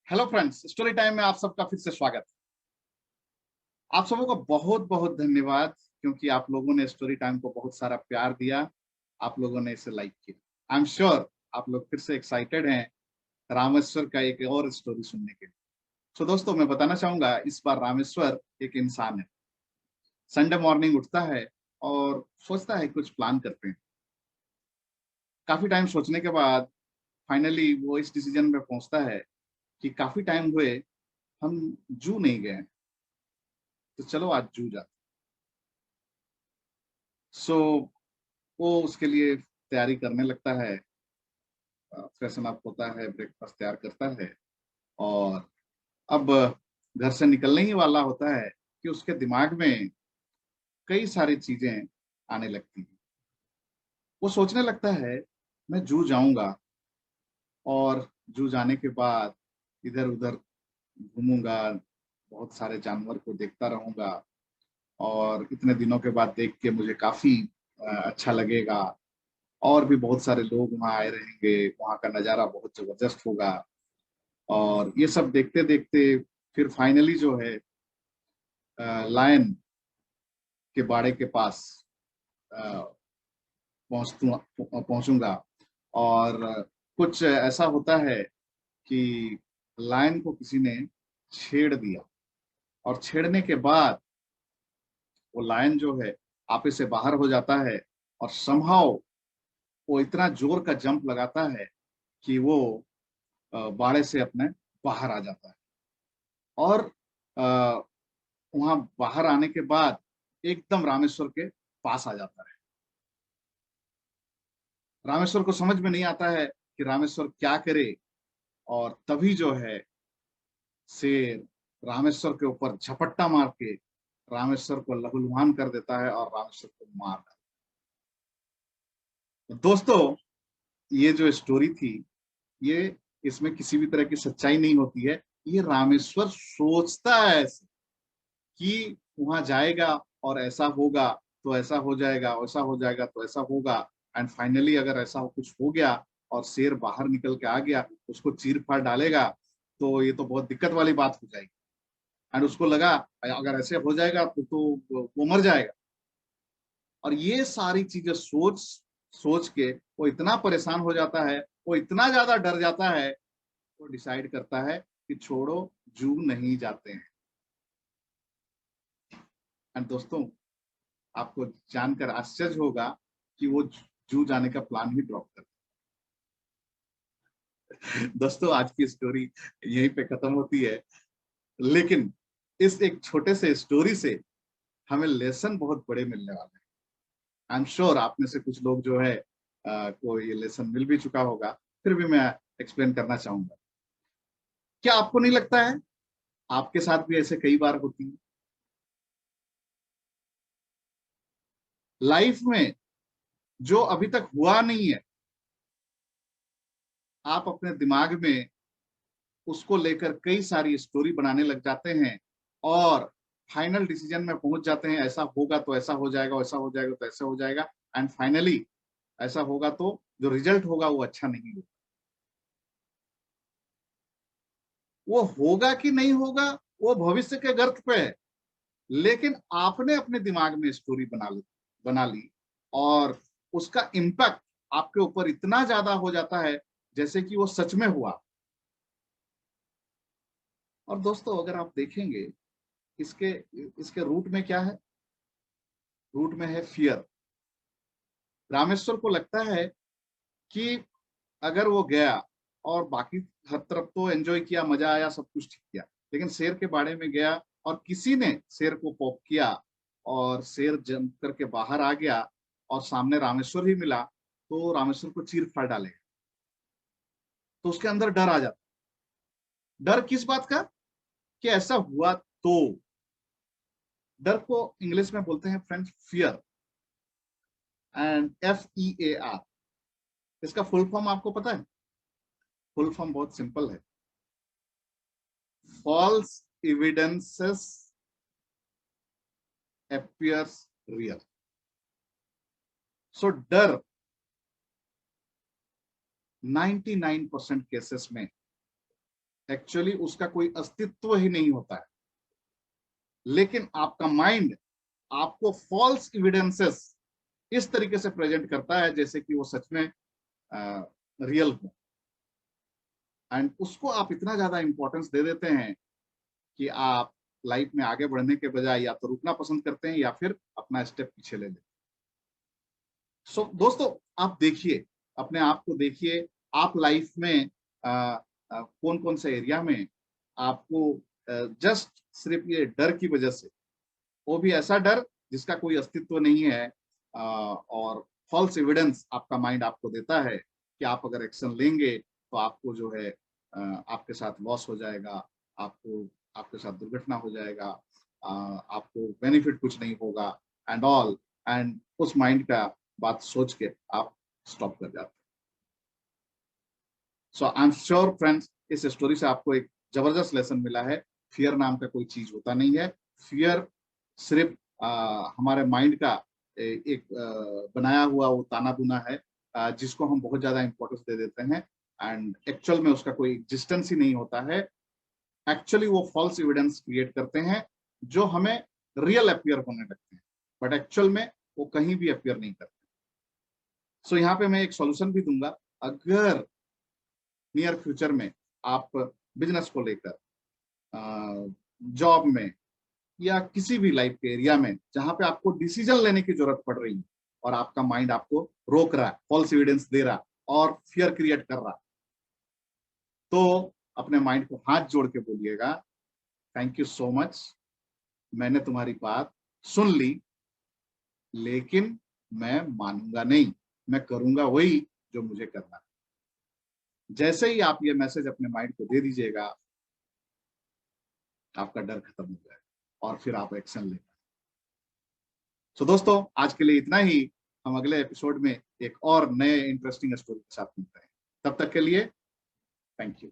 Hello friends, story time में आप सबका फिर से स्वागत। आप सबों को बहुत बहुत धन्यवाद क्योंकि आप लोगों ने स्टोरी टाइम को बहुत सारा प्यार दिया। आप लोगों ने इसे लाइक किया। आई एम श्योर आप लोग फिर से एक्साइटेड हैं रामेश्वर का एक और स्टोरी सुनने के लिए। तो दोस्तों, मैं बताना चाहूंगा, इस बार रामेश्वर एक इंसान है। संडे मॉर्निंग उठता है और सोचता है कुछ प्लान करते हैं। काफी टाइम सोचने के बाद फाइनली वो इस डिसीजन में पहुंचता है कि काफी टाइम हुए हम जू नहीं गए, तो चलो आज जू जाते। सो वो उसके लिए तैयारी करने लगता है। फ्रेशन अप होता है, ब्रेकफास्ट तैयार करता है और अब घर से निकलने ही वाला होता है कि उसके दिमाग में कई सारी चीजें आने लगती हैं। वो सोचने लगता है, मैं जू जाऊंगा और जू जाने के बाद इधर उधर घूमूंगा, बहुत सारे जानवर को देखता रहूंगा और इतने दिनों के बाद देख के मुझे काफी अच्छा लगेगा। और भी बहुत सारे लोग वहाँ आए रहेंगे, वहाँ का नज़ारा बहुत जबरदस्त होगा। और ये सब देखते देखते फिर फाइनली जो है लायन के बाड़े के पास पहुंचूंगा। और कुछ ऐसा होता है कि लायन को किसी ने छेड़ दिया और छेड़ने के बाद वो लायन जो है आपे से बाहर हो जाता है और समहाउ वो इतना जोर का जंप लगाता है कि वो बाड़े से अपने बाहर आ जाता है। और वहां बाहर आने के बाद एकदम रामेश्वर के पास आ जाता है। रामेश्वर को समझ में नहीं आता है कि रामेश्वर क्या करे। और तभी जो है शेर रामेश्वर के ऊपर झपट्टा मार के रामेश्वर को लहूलुहान कर देता है और रामेश्वर को मार डालता है। तो दोस्तों, ये जो स्टोरी थी, ये इसमें किसी भी तरह की सच्चाई नहीं होती है। ये रामेश्वर सोचता है ऐसे कि वहां जाएगा और ऐसा होगा तो ऐसा हो जाएगा, वैसा हो जाएगा तो ऐसा होगा। एंड फाइनली अगर ऐसा कुछ हो गया और शेर बाहर निकल के आ गया, उसको चीर फाड़ डालेगा, तो ये तो बहुत दिक्कत वाली बात हो जाएगी। एंड उसको लगा अगर ऐसे हो जाएगा तो वो मर जाएगा। और ये सारी चीजें सोच सोच के वो इतना परेशान हो जाता है, वो इतना ज्यादा डर जाता है, वो डिसाइड करता है कि छोड़ो, जू नहीं जाते हैं। एंड दोस्तों, आपको जानकर आश्चर्य होगा कि वो जू जाने का प्लान ही ड्रॉप कर दिया। दोस्तों, आज की स्टोरी यहीं पे खत्म होती है। लेकिन इस एक छोटे से स्टोरी से हमें लेसन बहुत बड़े मिलने वाले हैं। आई एम श्योर आप में से कुछ लोग जो है को ये लेसन मिल भी चुका होगा, फिर भी मैं एक्सप्लेन करना चाहूंगा। क्या आपको नहीं लगता है आपके साथ भी ऐसे कई बार होती है लाइफ में, जो अभी तक हुआ नहीं है, आप अपने दिमाग में उसको लेकर कई सारी स्टोरी बनाने लग जाते हैं और फाइनल डिसीजन में पहुंच जाते हैं, ऐसा होगा तो ऐसा हो जाएगा, वैसा हो जाएगा तो ऐसा हो जाएगा। एंड फाइनली ऐसा होगा तो जो रिजल्ट होगा वो अच्छा नहीं होगा। वो होगा कि नहीं होगा वो भविष्य के गर्त पे है। लेकिन आपने अपने दिमाग में स्टोरी बना ली और उसका इम्पैक्ट आपके ऊपर इतना ज्यादा हो जाता है जैसे कि वो सच में हुआ। और दोस्तों, अगर आप देखेंगे इसके इसके रूट में क्या है, रूट में है फियर। रामेश्वर को लगता है कि अगर वो गया और बाकी हर तरफ तो एंजॉय किया, मजा आया, सब कुछ ठीक किया, लेकिन शेर के बाड़े में गया और किसी ने शेर को पॉप किया और शेर जंप करके बाहर आ गया और सामने रामेश्वर ही मिला, तो रामेश्वर को चीर फाड़ डालेगा। तो उसके अंदर डर आ जाता। डर किस बात का? कि ऐसा हुआ तो। डर को इंग्लिश में बोलते हैं फ्रेंड्स फियर, एंड FEAR। इसका फुल फॉर्म आपको पता है? फुल फॉर्म बहुत सिंपल है, फॉल्स एविडेंसेस appears real। सो डर 99% केसेस में एक्चुअली उसका कोई अस्तित्व ही नहीं होता है, लेकिन आपका माइंड आपको फॉल्स एविडेंसेस इस तरीके से प्रेजेंट करता है जैसे कि वो सच में रियल हो, एंड उसको आप इतना ज्यादा इंपॉर्टेंस दे देते हैं कि आप लाइफ में आगे बढ़ने के बजाय या तो रुकना पसंद करते हैं या फिर अपना स्टेप पीछे ले लेते हैं। सो दोस्तों, आप देखिए, अपने आप को देखिए, आप लाइफ में कौन कौन से एरिया में आपको जस्ट सिर्फ ये डर की वजह से, वो भी ऐसा डर जिसका कोई अस्तित्व नहीं है, और फॉल्स एविडेंस आपका माइंड आपको देता है कि आप अगर एक्शन लेंगे तो आपको जो है आपके साथ लॉस हो जाएगा, आपको आपके साथ दुर्घटना हो जाएगा, आपको बेनिफिट कुछ नहीं होगा, एंड ऑल, एंड उस माइंड का बात सोच के आप स्टॉप कर जाते हैं। सो आई एम श्योर फ्रेंड्स, इस स्टोरी से आपको एक जबरदस्त लेसन मिला है। फियर नाम का कोई चीज होता नहीं है। फियर सिर्फ हमारे माइंड का एक बनाया हुआ वो ताना बुना है, जिसको हम बहुत ज्यादा इंपॉर्टेंस दे देते हैं, एंड एक्चुअल में उसका कोई एग्जिस्टेंस ही नहीं होता है। एक्चुअली वो फॉल्स एविडेंस क्रिएट करते हैं जो हमें रियल अपियर होने लगते हैं, बट एक्चुअल में वो कहीं भी अपियर नहीं करते। सो यहाँ पे मैं एक सॉल्यूशन भी दूंगा। अगर नियर फ्यूचर में आप बिजनेस को लेकर, जॉब में, या किसी भी लाइफ के एरिया में जहां पे आपको डिसीजन लेने की जरूरत पड़ रही है और आपका माइंड आपको रोक रहा है, फॉल्स एविडेंस दे रहा और फियर क्रिएट कर रहा, तो अपने माइंड को हाथ जोड़ के बोलिएगा, थैंक यू सो मच, मैंने तुम्हारी बात सुन ली, लेकिन मैं मानूंगा नहीं, मैं करूंगा वही जो मुझे करना है। जैसे ही आप ये मैसेज अपने माइंड को दे दीजिएगा, आपका डर खत्म हो जाएगा और फिर आप एक्शन लेंगे। सो दोस्तों, आज के लिए इतना ही। हम अगले एपिसोड में एक और नए इंटरेस्टिंग स्टोरी के साथ मिलते हैं। तब तक के लिए थैंक यू।